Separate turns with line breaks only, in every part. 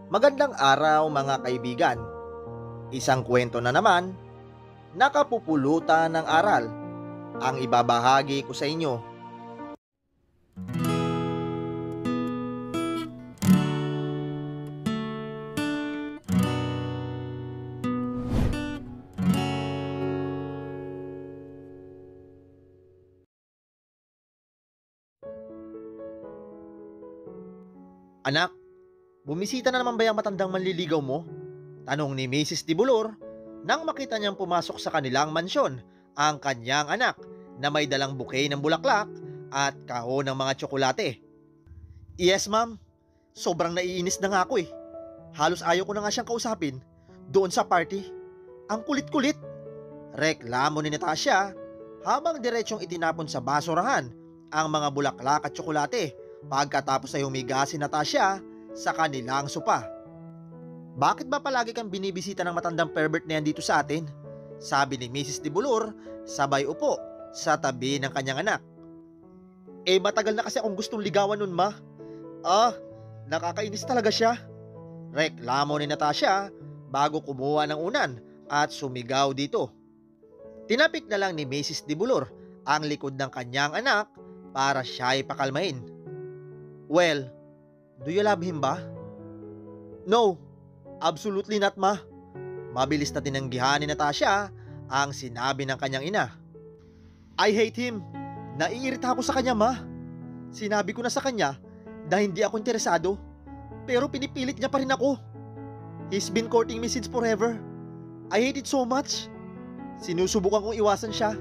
Magandang araw mga kaibigan. Isang kwento na naman, nakapupulutan ng aral ang ibabahagi ko sa inyo. Anak, bumisita na naman ba yung matandang manliligaw mo? Tanong ni Mrs. Dibulor nang makita niyang pumasok sa kanilang mansyon ang kanyang anak na may dalang bouquet ng bulaklak at kahon ng mga tsokolate. Yes ma'am, sobrang naiinis na nga ako eh. Halos ayaw ko na nga siyang kausapin doon sa party. Ang kulit-kulit. Reklamo ni Natasha habang diretsong itinapon sa basurahan ang mga bulaklak at tsokolate pagkatapos ay humiga si Natasha sa kanilang sopa. Bakit ba palagi kang binibisita ng matandang pervert na yan dito sa atin? Sabi ni Mrs. Dibulor sabay upo sa tabi ng kanyang anak. Matagal na kasi akong gustong ligawan nun ma. Nakakainis talaga siya. Reklamo ni Natasha bago kumuha ng unan at sumigaw dito. Tinapik na lang ni Mrs. Dibulor ang likod ng kanyang anak para siya ay pakalmahin. Well, do you love him ba? No, absolutely not ma. Mabilis na tinanggihan ni Natasha ang sinabi ng kanyang ina. I hate him. Naiirita ako sa kanya ma. Sinabi ko na sa kanya na hindi ako interesado, pero pinipilit niya pa rin ako. He's been courting me since forever. I hate it so much. Sinusubukan kong iwasan siya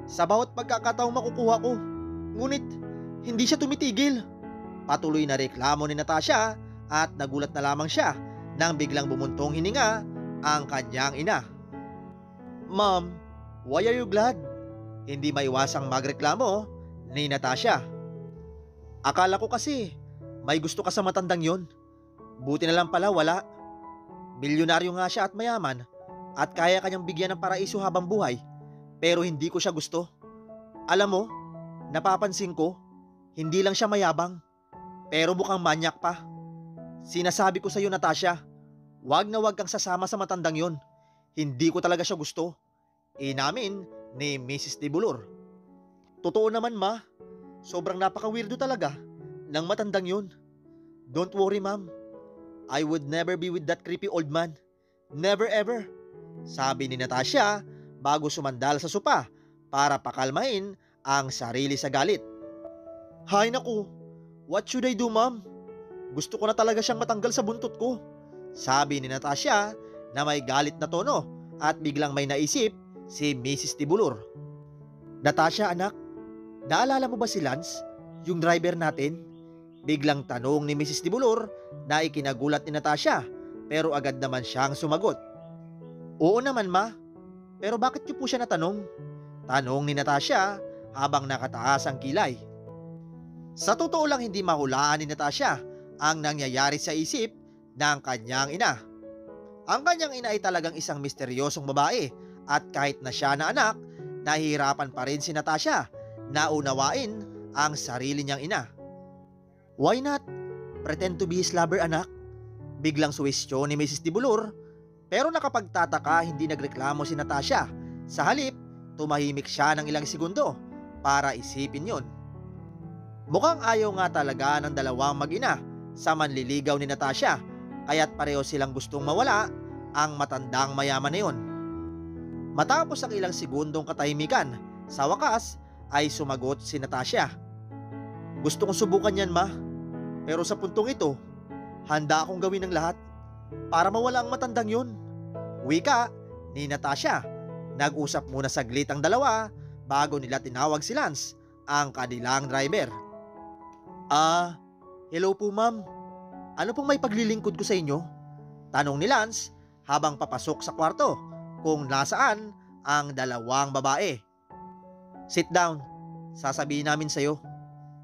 sa bawat pagkakataong makukuha ko. Ngunit hindi siya tumitigil. Patuloy na reklamo ni Natasha at nagulat na lamang siya nang biglang bumuntong hininga ang kanyang ina. Mom, why are you glad? Hindi maiwasang magreklamo ni Natasha. Akala ko kasi may gusto ka sa matandang yon. Buti na lang pala wala. Bilyonaryo nga siya at mayaman at kaya kanyang bigyan ng paraiso habang buhay, pero hindi ko siya gusto. Alam mo, napapansin ko, hindi lang siya mayabang, pero mukhang manyak pa. Sinasabi ko sa iyo Natasha, wag na wag kang sasama sa matandang yon. Hindi ko talaga siya gusto. Inamin ni Mrs. Dibulor. Totoo naman ma, sobrang napaka-weirdo talaga ng matandang yon. Don't worry ma'am, I would never be with that creepy old man. Never ever. Sabi ni Natasha bago sumandal sa sopa para pakalmahin ang sarili sa galit. Hay naku, what should I do ma'am? Gusto ko na talaga siyang matanggal sa buntot ko. Sabi ni Natasha na may galit na tono at biglang may naisip si Mrs. Tibulor. Natasha anak, naalala mo ba si Lance, yung driver natin? Biglang tanong ni Mrs. Tibulor na ikinagulat ni Natasha pero agad naman siyang sumagot. Oo naman ma, pero bakit niyo po siya natanong? Tanong ni Natasha habang nakataas ang kilay. Sa totoo lang hindi mahulaan ni Natasha ang nangyayari sa isip ng kanyang ina. Ang kanyang ina ay talagang isang misteryosong babae at kahit na siya na anak, nahihirapan pa rin si Natasha na unawain ang sarili niyang ina. Why not pretend to be his lover anak? Biglang suwestyon ni Mrs. Dibulor pero nakapagtataka hindi nagreklamo si Natasha. Sa halip, tumahimik siya ng ilang segundo para isipin yon. Mukhang ayaw nga talaga ng dalawang mag-ina sa manliligaw ni Natasha kaya't pareho silang gustong mawala ang matandang mayaman na yon. Matapos ang ilang segundong katahimikan, sa wakas ay sumagot si Natasha. Gusto kong subukan yan ma, pero sa puntong ito, handa akong gawin ng lahat para mawala ang matandang yun. Wika ni Natasha. Nag-usap muna saglit ang dalawa bago nila tinawag si Lance, ang kanilang driver. Hello po ma'am. Ano pong may paglilingkod ko sa inyo? Tanong ni Lance habang papasok sa kwarto kung nasaan ang dalawang babae. Sit down, sasabihin namin sa'yo.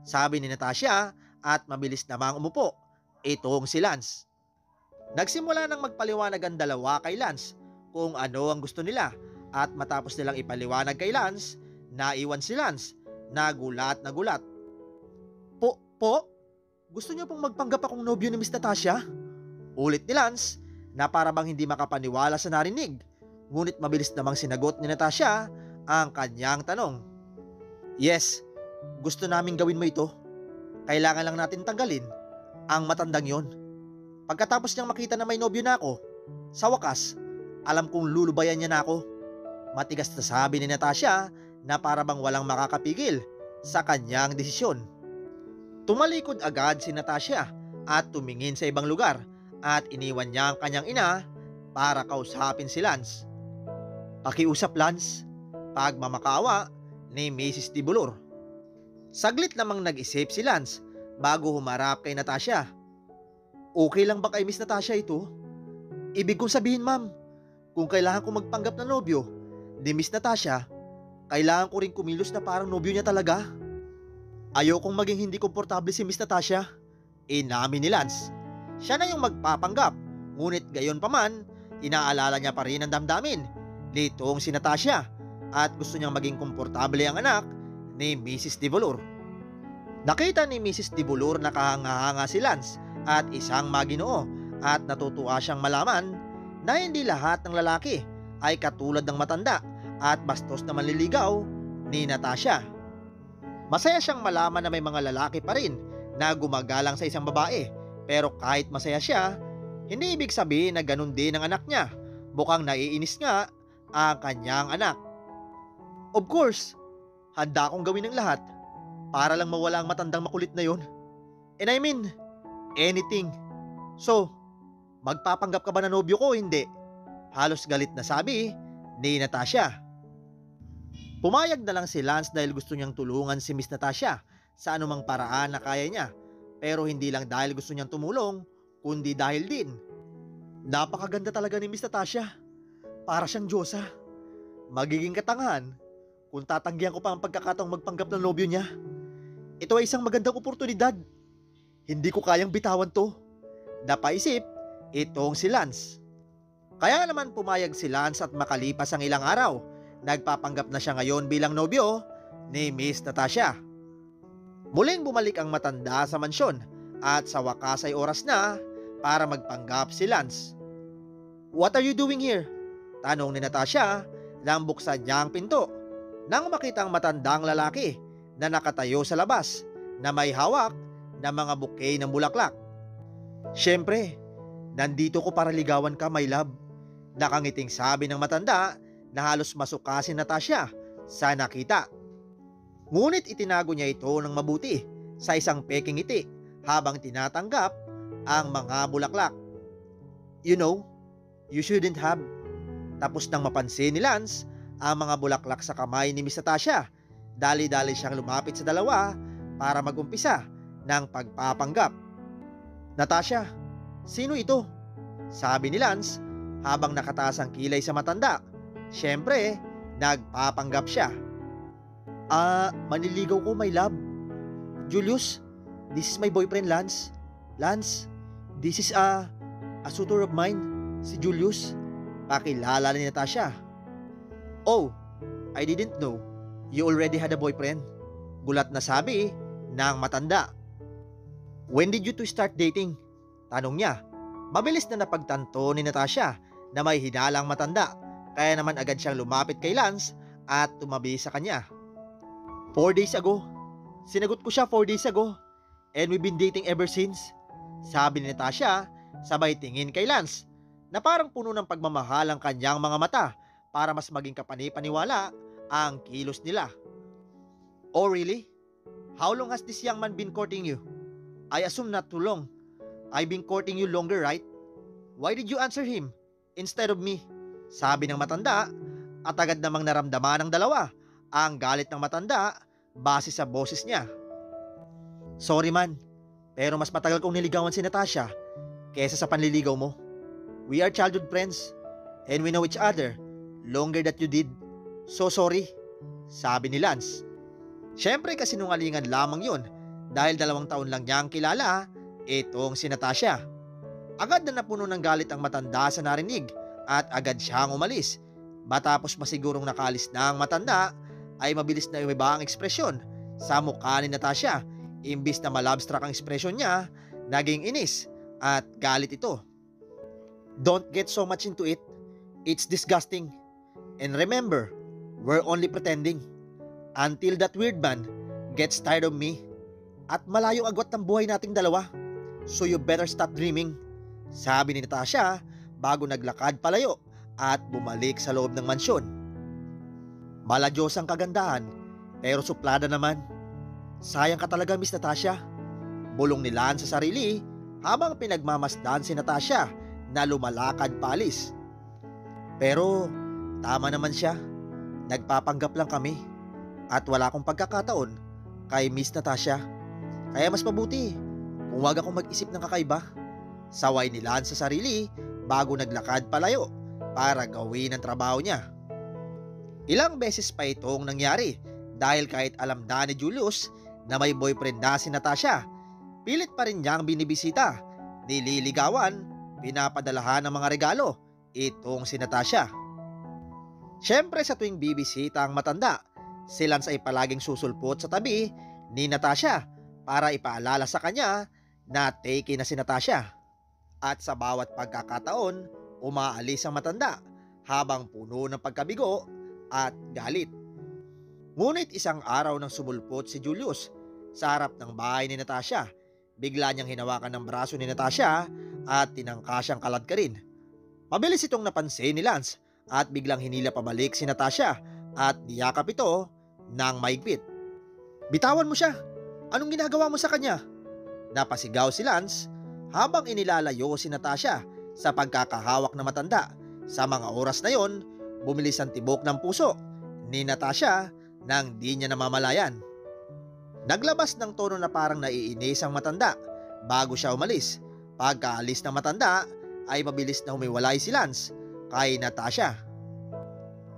Sabi ni Natasha at mabilis namang umupo itong si Lance. Nagsimula nang magpaliwanag ang dalawa kay Lance kung ano ang gusto nila at matapos nilang ipaliwanag kay Lance, naiwan si Lance na gulat na gulat. Po? Gusto niyo pong magpanggap akong nobyo ni Miss Natasha? Ulit ni Lance na para bang hindi makapaniwala sa narinig. Ngunit mabilis namang sinagot ni Natasha ang kanyang tanong. Yes, gusto naming gawin mo ito. Kailangan lang natin tanggalin ang matandang yon. Pagkatapos niyang makita na may nobyo na ako, sa wakas, alam kong lulubayan niya na ako. Matigas na sabi ni Natasha na para bang walang makakapigil sa kanyang desisyon. Tumalikod agad si Natasha at tumingin sa ibang lugar at iniwan niya ang kanyang ina para kausapin si Lance. Pakiusap, Lance, pagmamakaawa ni Mrs. Tibulor. Saglit namang nag-isip si Lance bago humarap kay Natasha. Okay lang ba kay Miss Natasha ito? Ibig kong sabihin, ma'am, kung kailangan ko magpanggap na nobyo ni Miss Natasha, kailangan ko rin kumilos na parang nobyo niya talaga. Ayokong maging hindi komportable si Miss Natasha. Inamin ni Lance. Siya na yung magpapanggap, ngunit gayon pa man, inaalala niya pa rin ang damdamin nitong si Natasha at gusto niyang maging komportable ang anak ni Mrs. Tibulor. Nakita ni Mrs. Tibulor na kahanga-hanga si Lance at isang maginoo at natutuwa siyang malaman na hindi lahat ng lalaki ay katulad ng matanda at bastos na manliligaw ni Natasha. Masaya siyang malaman na may mga lalaki pa rin na gumagalang sa isang babae, pero kahit masaya siya, hindi ibig sabihin na ganun din ang anak niya. Mukhang naiinis nga ang kanyang anak. Of course, handa akong gawin ng lahat para lang mawala ang matandang makulit na yon. And I mean, anything. So, magpapanggap ka ba na nobyo ko o hindi? Halos galit na sabi ni Natasha. Pumayag na lang si Lance dahil gusto niyang tulungan si Miss Natasha sa anumang paraan na kaya niya, pero hindi lang dahil gusto niyang tumulong, kundi dahil din napakaganda talaga ni Miss Natasha. Para siyang diyosa. Magiging katangahan kung tatanggihan ko pa ang pagkakataong magpanggap ng nobyo niya. Ito ay isang magandang oportunidad. Hindi ko kayang bitawan to. Napaisip itong si Lance. Kaya naman pumayag si Lance at makalipas ang ilang araw, nagpapanggap na siya ngayon bilang nobyo ni Miss Natasha. Muling bumalik ang matanda sa mansyon at sa wakas ay oras na para magpanggap si Lance. What are you doing here? Tanong ni Natasha nang buksan niya ang pinto nang makita ang matandang lalaki na nakatayo sa labas na may hawak na mga bouquet ng bulaklak. Siyempre, nandito ko para ligawan ka, my love. Nakangiting sabi ng matanda na halos masuka si Natasha sa nakita. Ngunit itinago niya ito ng mabuti sa isang peking ngiti habang tinatanggap ang mga bulaklak. You know, you shouldn't have. Tapos nang mapansin ni Lance ang mga bulaklak sa kamay ni Miss Natasha, dali-dali siyang lumapit sa dalawa para mag-umpisa ng pagpapanggap. Natasha, sino ito? Sabi ni Lance habang nakataas ang kilay sa matanda. Siyempre, nagpapanggap siya. Manliligaw ko, my love. Julius, this is my boyfriend Lance. Lance, this is a suitor of mine, si Julius. Pakilala ni Natasha. Oh, I didn't know you already had a boyfriend. Gulat na sabi ng matanda. When did you two start dating? Tanong niya. Mabilis na napagtanto ni Natasha na may hinalang matanda, kaya naman agad siyang lumapit kay Lance at tumabi sa kanya. 4 days ago. Sinagot ko siya 4 days ago. And we've been dating ever since. Sabi ni Natasha, sabay tingin kay Lance na parang puno ng pagmamahal ang kanyang mga mata para mas maging kapani-paniwala ang kilos nila. Oh really? How long has this young man been courting you? I assume not too long. I've been courting you longer, right? Why did you answer him instead of me? Sabi ng matanda at agad namang naramdaman ng dalawa ang galit ng matanda base sa boses niya. Sorry man, pero mas matagal kong niligawan si Natasha kesa sa panliligaw mo. We are childhood friends and we know each other longer that you did. So sorry, sabi ni Lance. Siyempre kasinungalingan lamang yun dahil 2 taon lang niyang kilala itong si Natasha. Agad na napuno ng galit ang matanda sa narinig at agad siyang umalis. Matapos masigurong nakalis na ang matanda ay mabilis na umiba ang ekspresyon sa mukha ni Natasha. Imbis na malabstruck ang ekspresyon niya, naging inis at galit ito. Don't get so much into it. It's disgusting. And remember, we're only pretending. Until that weird man gets tired of me. At malayong agwat ng buhay nating dalawa. So you better stop dreaming. Sabi ni Natasha bago naglakad palayo at bumalik sa loob ng mansyon. Maladyos ang kagandahan pero suplada naman. Sayang ka talaga, Miss Natasha. Bulong ni Lance sa sarili habang pinagmamasdan si Natasha na lumalakad paalis. Pero tama naman siya. Nagpapanggap lang kami at wala akong pagkakataon kay Miss Natasha. Kaya mas mabuti kung wag akong mag-isip ng kakaiba. Saway ni Lance sa sarili bago naglakad palayo para gawin ang trabaho niya. Ilang beses pa itong nangyari dahil kahit alam na ni Julius na may boyfriend na si Natasha, pilit pa rin niyang binibisita, nililigawan, pinapadalahan ng mga regalo itong si Natasha. Siyempre sa tuwing bibisita ang matanda, si Lance ay palaging susulpot sa tabi ni Natasha para ipaalala sa kanya na take na si Natasha. At sa bawat pagkakataon, umaalis ang matanda habang puno ng pagkabigo at galit. Ngunit isang araw nang sumulpot si Julius sa harap ng bahay ni Natasha, bigla niyang hinawakan ng braso ni Natasha at tinangka siyang kaladkarin. Mabilis itong napansin ni Lance at biglang hinila pabalik si Natasha at niyakap ito ng maigpit. "Bitawan mo siya! Anong ginagawa mo sa kanya?" Napasigaw si Lance habang inilalayo si Natasha sa pagkakahawak na matanda. Sa mga oras na yon, bumilis ang tibok ng puso ni Natasha nang di niya namamalayan. Naglabas ng tono na parang naiinis ang matanda bago siya umalis. Pagkaalis ng matanda ay mabilis na humiwalay si Lance kay Natasha.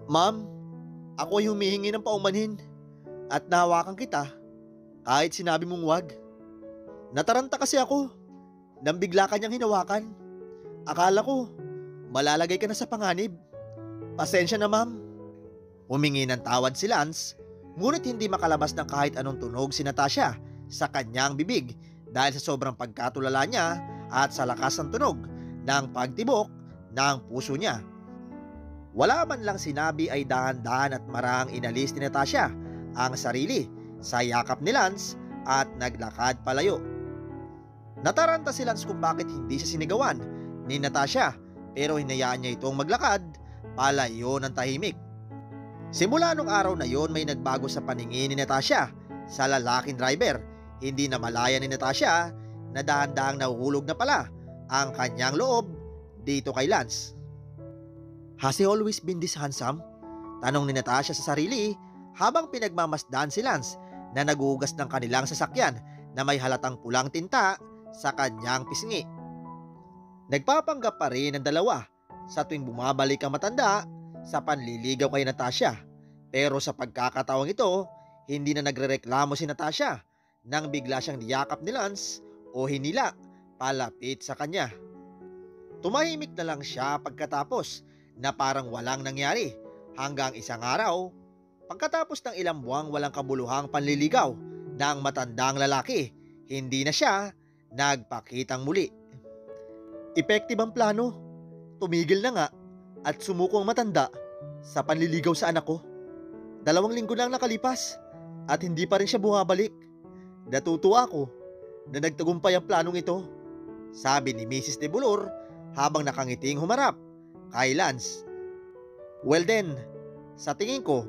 "Ma'am, ako ay humihingi ng paumanhin at nahawakan kita kahit sinabi mong wag. Nataranta kasi ako nang bigla kanyang hinawakan. Akala ko malalagay ka na sa panganib. Pasensya na, ma'am." Humingi ng tawad si Lance, ngunit hindi makalabas ng kahit anong tunog si Natasha sa kanyang bibig dahil sa sobrang pagkatulala niya at sa lakas ng tunog ng pagtibok ng puso niya. Wala man lang sinabi ay dahan-dahan at marahang inalis ni Natasha ang sarili sa yakap ni Lance at naglakad palayo. Nataranta si Lance kung bakit hindi siya sinigawan ni Natasha pero hinayaan niya itong maglakad palayo ng tahimik. Simula nung araw na yon may nagbago sa paningin ni Natasha sa lalaking driver. Hindi na malaya ni Natasha na dahan-dahang nahuhulog na pala ang kanyang loob dito kay Lance. "Has he always been this handsome?" Tanong ni Natasha sa sarili habang pinagmamasdan si Lance na nagugas ng kanilang sasakyan na may halatang pulang tinta sa kanyang pisngi. Nagpapanggap pa rin ang dalawa sa tuwing bumabalik ang matanda sa panliligaw kay Natasha. Pero sa pagkakataong ito, hindi na nagrereklamo si Natasha nang bigla siyang niyakap ni Lance o hinila palapit sa kanya. Tumahimik na lang siya pagkatapos na parang walang nangyari hanggang isang araw, pagkatapos ng ilang buwang walang kabuluhang panliligaw ng matandang lalaki, hindi na siya nagpakitang muli. Epektibo ang plano. Tumigil na nga at sumuko ang matanda sa panliligaw sa anak ko. 2 linggo lang nakalipas at hindi pa rin siya bumabalik. Natutuwa ako na nagtagumpay ang planong ito, sabi ni Mrs. De Bulor habang nakangiting humarap kay Lance. "Well then, sa tingin ko,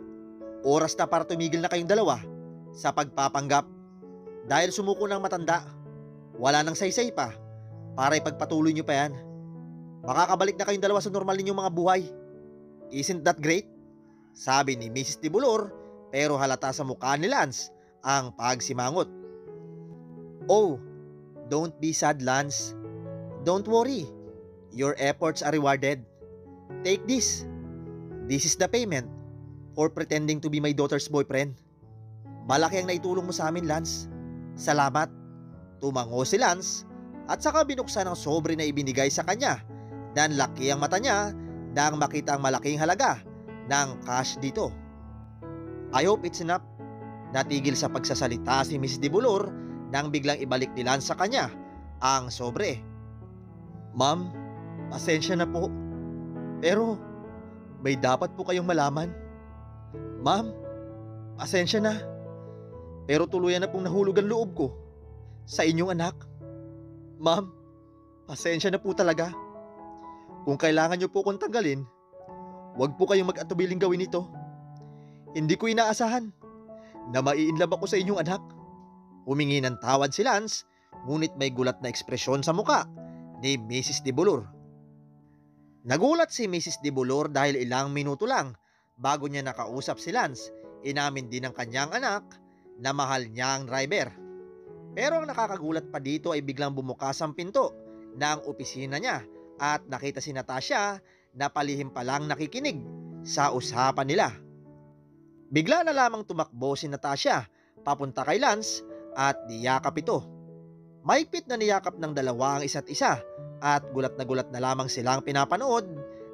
oras na para tumigil na kayong dalawa sa pagpapanggap. Dahil sumuko ng matanda, wala nang saysay pa para ipagpatuloy nyo pa yan. Makakabalik na kayong dalawa sa normal ninyong mga buhay. Isn't that great?" Sabi ni Mrs. De Bulor pero halata sa mukha ni Lance ang pagsimangot. "Oh, don't be sad, Lance. Don't worry. Your efforts are rewarded. Take this. This is the payment for pretending to be my daughter's boyfriend. Malaki ang naitulong mo sa amin, Lance. Salamat." Tumango si Lance at saka binuksan ang sobre na ibinigay sa kanya. Dan laki ang mata niya nang makita ang malaking halaga ng cash dito. "I hope it's enough." Natigil sa pagsasalita si Miss De Bulor nang biglang ibalik ni Lance sa kanya ang sobre. "Ma'am, Pasensya na po. Pero may dapat po kayong malaman. Ma'am, pasensya na. Pero tuluyan na pong nahulog ang loob ko sa inyong anak. Ma'am, pasensya na po talaga. Kung kailangan niyo po akong tanggalin, huwag po kayong mag-atubiling gawin ito. Hindi ko inaasahan na maiinlove ako sa inyong anak. Humingi ng tawad si Lance, ngunit may gulat na ekspresyon sa muka ni Mrs. De Bulor. Nagulat si Mrs. De Bulor dahil ilang minuto lang bago niya nakausap si Lance, inamin din ng kanyang anak na mahal niya ang driver. Pero ang nakakagulat pa dito ay biglang bumukas ang pinto ng opisina niya at nakita si Natasha na palihim palang nakikinig sa usapan nila. Bigla na lamang tumakbo si Natasha papunta kay Lance at niyakap ito. Mahigpit na niyakap ng dalawa ang isa't isa at gulat na lamang silang pinapanood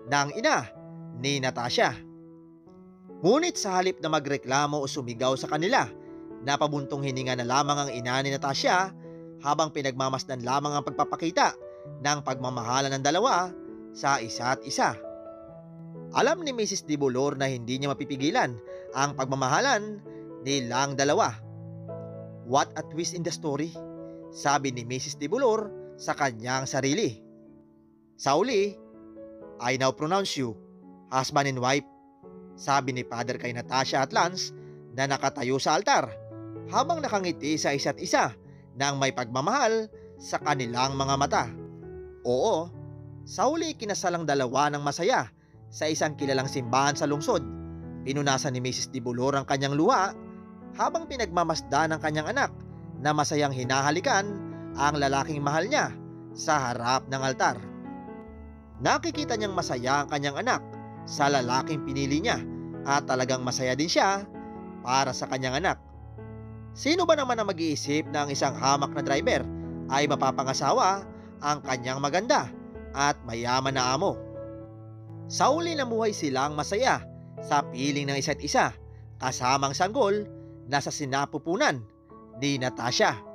ng ina ni Natasha. Ngunit sa halip na magreklamo o sumigaw sa kanila, napabuntong hininga na lamang ang ina ni Natasha habang pinagmamasdan lamang ang pagpapakita ng pagmamahalan ng dalawa sa isa't isa. Alam ni Mrs. De Bulor na hindi niya mapipigilan ang pagmamahalan nilang dalawa. What a twist in the story, sabi ni Mrs. De Bulor sa kanyang sarili. Sa uli, I now pronounce you husband and wife, sabi ni Father kay Natasha at Lance na nakatayo sa altar habang nakangiti sa isa't isa ng may pagmamahal sa kanilang mga mata. Oo, sa huli kinasal ang dalawa ng masaya sa isang kilalang simbahan sa lungsod. Pinunasan ni Mrs. De Bulor ang kanyang luha habang pinagmamasdan ng kanyang anak na masayang hinahalikan ang lalaking mahal niya sa harap ng altar. Nakikita niyang masaya ang kanyang anak sa lalaking pinili niya at talagang masaya din siya para sa kanyang anak. Sino ba naman ang mag-iisip na ang isang hamak na driver ay mapapangasawa ang kanyang maganda at mayaman na amo? Sa uli namuhay silang masaya sa piling ng isa't isa kasamang sanggol na sa sinapupunan ni Natasha.